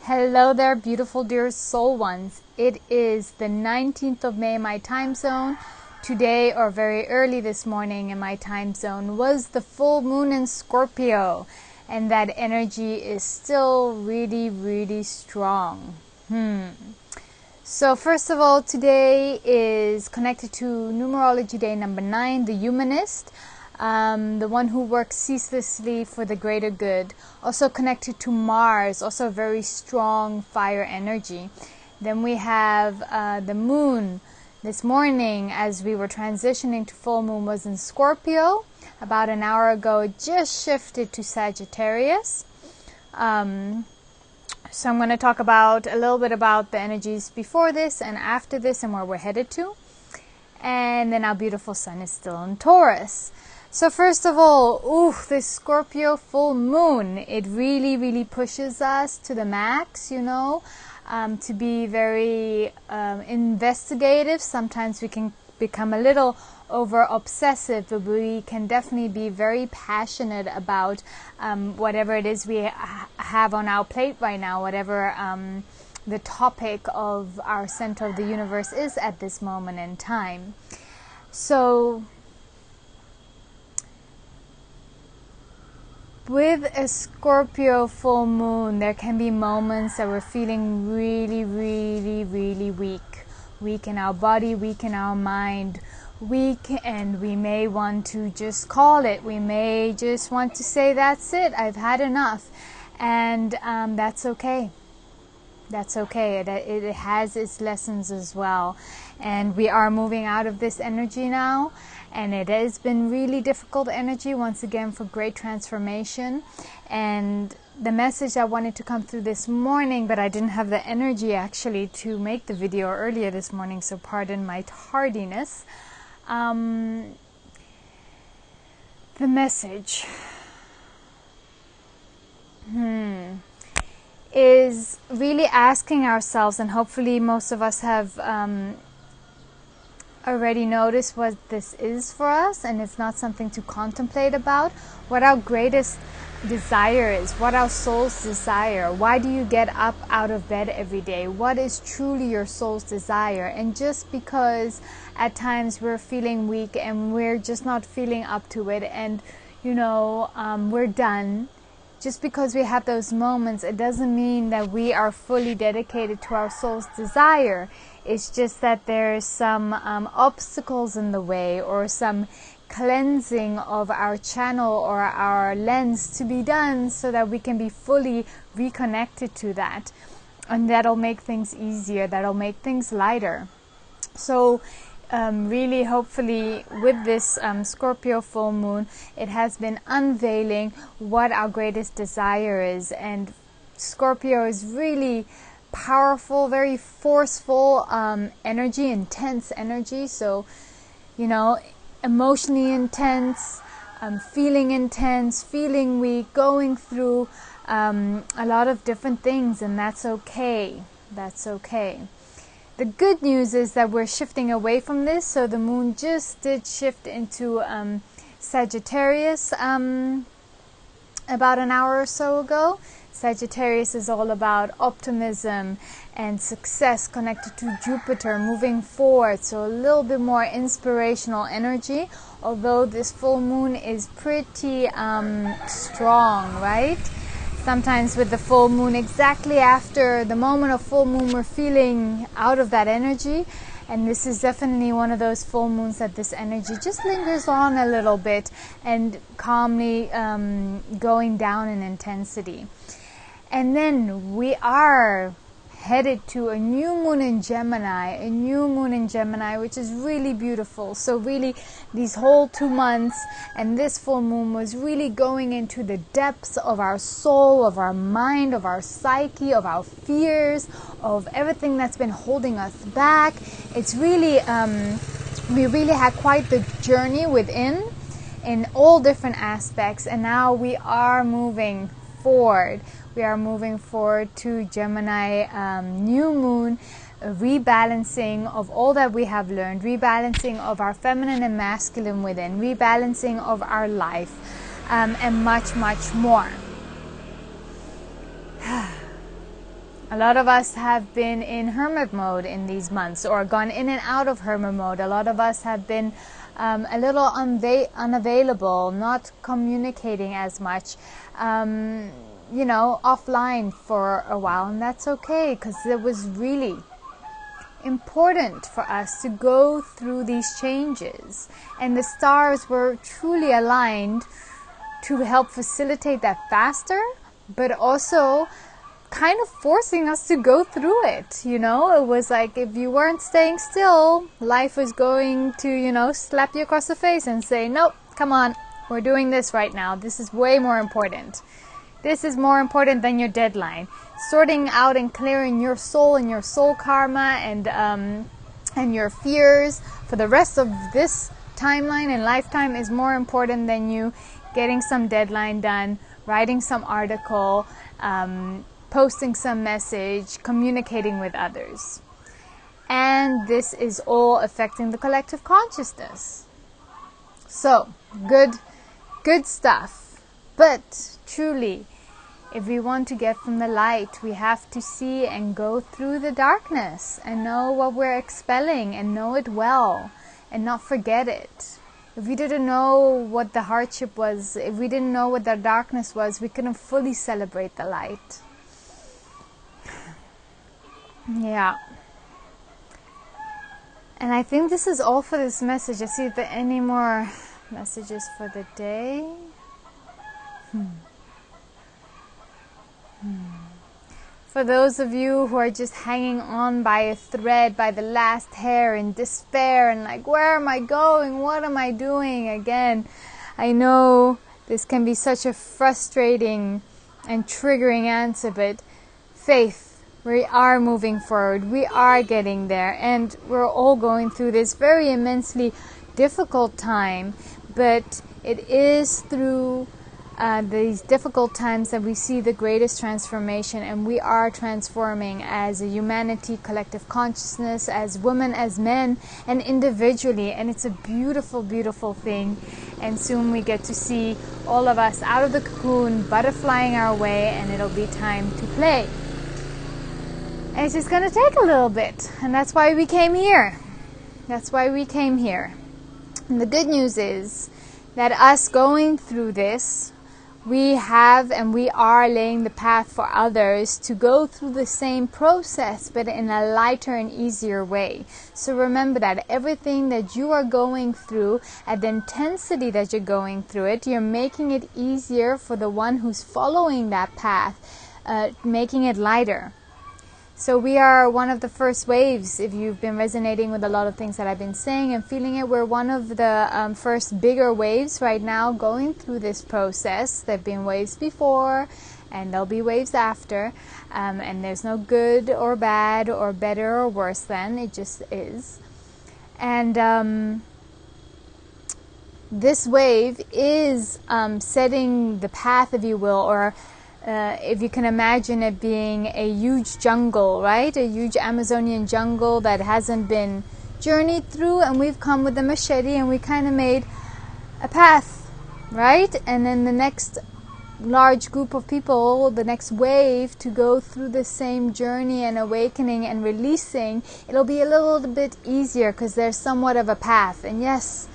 Hello there, beautiful dear soul ones. It is the 19th of May, my time zone. Today, or very early this morning in my time zone, was the full moon in Scorpio. And that energy is still really, really strong. So first of all, today is connected to numerology day number 9, the humanist. The one who works ceaselessly for the greater good. Also connected to Mars, also very strong fire energy. Then we have the moon. This morning, as we were transitioning to full moon, was in Scorpio. About an hour ago, it just shifted to Sagittarius. So I'm going to talk about a little bit about the energies before this and after this and where we're headed to. And then our beautiful sun is still in Taurus. So first of all, this Scorpio full moon, it really, really pushes us to the max, you know, to be very investigative. Sometimes we can become a little over obsessive, but we can definitely be very passionate about whatever it is we have on our plate right now, whatever the topic of our center of the universe is at this moment in time. So with a Scorpio full moon, there can be moments that we're feeling really, really, really weak. Weak in our body, weak in our mind, weak, and we may want to just call it. We may just want to say, that's it, I've had enough. And that's okay. That's okay. It has its lessons as well. And we are moving out of this energy now. And it has been really difficult energy, once again, for great transformation. And the message I wanted to come through this morning, but I didn't have the energy actually to make the video earlier this morning, so pardon my tardiness. The message is really asking ourselves, and hopefully most of us have already noticed what this is for us, and it's not something to contemplate about, what our greatest desire is, what our soul's desire. Why do you get up out of bed every day? What is truly your soul's desire? And just because at times we're feeling weak and we're just not feeling up to it, and you know, we're done, just because we have those moments, it doesn't mean that we are fully dedicated to our soul's desire. It's just that there's some obstacles in the way, or some cleansing of our channel or our lens to be done, so that we can be fully reconnected to that. And that'll make things easier, that'll make things lighter. So really, hopefully, with this Scorpio full moon, it has been unveiling what our greatest desire is. And Scorpio is really powerful, very forceful energy, intense energy. So, you know, emotionally intense, feeling weak, going through a lot of different things, and that's okay. That's okay. The good news is that we're shifting away from this. So the moon just did shift into Sagittarius about an hour or so ago. Sagittarius is all about optimism and success, connected to Jupiter, moving forward. So a little bit more inspirational energy, although this full moon is pretty strong, right? Sometimes with the full moon, exactly after the moment of full moon, we're feeling out of that energy. And this is definitely one of those full moons that this energy just lingers on a little bit and calmly going down in intensity. And then we are headed to a new moon in Gemini, which is really beautiful. So really, these whole 2 months and this full moon was really going into the depths of our soul, of our mind, of our psyche, of our fears, of everything that's been holding us back. It's really, we really had quite the journey within in all different aspects, and now we are moving forward. We are moving forward to Gemini new moon, rebalancing of all that we have learned, rebalancing of our feminine and masculine within, rebalancing of our life, and much, much more. A lot of us have been in hermit mode in these months, or gone in and out of hermit mode. A lot of us have been a little unavailable, not communicating as much, offline for a while. And that's okay, because it was really important for us to go through these changes. And the stars were truly aligned to help facilitate that faster, but also kind of forcing us to go through it. It was like, if you weren't staying still, life was going to, slap you across the face and say, nope, come on, we're doing this right now. This is way more important. This is more important than your deadline. Sorting out and clearing your soul and your soul karma and your fears for the rest of this timeline and lifetime is more important than you getting some deadline done, writing some article, posting some message, communicating with others. And this is all affecting the collective consciousness. So, good stuff. But truly, if we want to get from the light, we have to see and go through the darkness and know what we're expelling and know it well and not forget it. If we didn't know what the hardship was, if we didn't know what the darkness was, we couldn't fully celebrate the light. Yeah. And I think this is all for this message. Let's see if there are any more messages for the day. For those of you who are just hanging on by a thread, by the last hair, in despair and like, where am I going? What am I doing? Again, I know this can be such a frustrating and triggering answer, but faith. We are moving forward. We are getting there. And we're all going through this very immensely difficult time. But it is through these difficult times that we see the greatest transformation. And we are transforming as a humanity, collective consciousness, as women, as men, and individually. And it's a beautiful, beautiful thing. And soon we get to see all of us out of the cocoon, butterflying our way. And it'll be time to play. And it's just going to take a little bit. And that's why we came here. That's why we came here. And the good news is that us going through this, we have and we are laying the path for others to go through the same process, but in a lighter and easier way. So remember that everything that you are going through, at the intensity that you're going through it, you're making it easier for the one who's following that path, making it lighter. So we are one of the first waves. If you've been resonating with a lot of things that I've been saying and feeling it, we're one of the first bigger waves right now going through this process. There have been waves before and there'll be waves after. And there's no good or bad or better or worse than. It just is. And this wave is setting the path, if you will, or if you can imagine it being a huge jungle, right? A huge Amazonian jungle that hasn't been journeyed through, and we've come with a machete and we kind of made a path, right? And then the next large group of people, the next wave to go through the same journey and awakening and releasing, it'll be a little bit easier because there's somewhat of a path. And yes,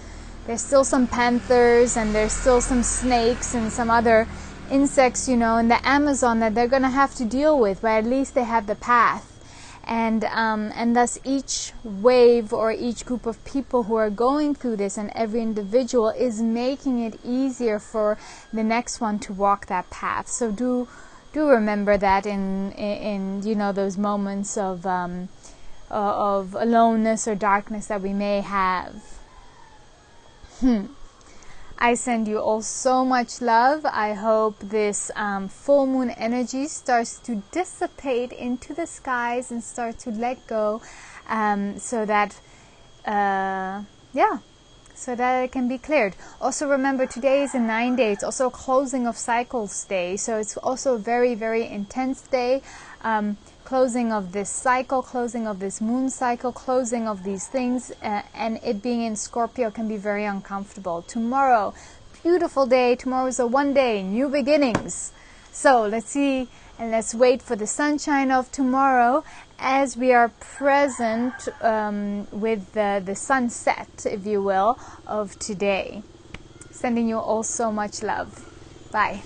there's still some panthers and there's still some snakes and some other insects, in the Amazon that they're going to have to deal with, but at least they have the path. And thus each wave or each group of people who are going through this, and every individual is making it easier for the next one to walk that path. So do remember that in those moments of aloneness or darkness that we may have. I send you all so much love. I hope this full moon energy starts to dissipate into the skies and start to let go, so that it can be cleared. Also remember, today is a 9-day. It's also a closing of cycles day. So it's also a very, very intense day. Closing of this cycle, closing of this moon cycle, closing of these things, and it being in Scorpio can be very uncomfortable. Tomorrow, beautiful day. Tomorrow is a 1 day, new beginnings. So let's see And let's wait for the sunshine of tomorrow as we are present with the sunset, if you will, of today. Sending you all so much love. Bye.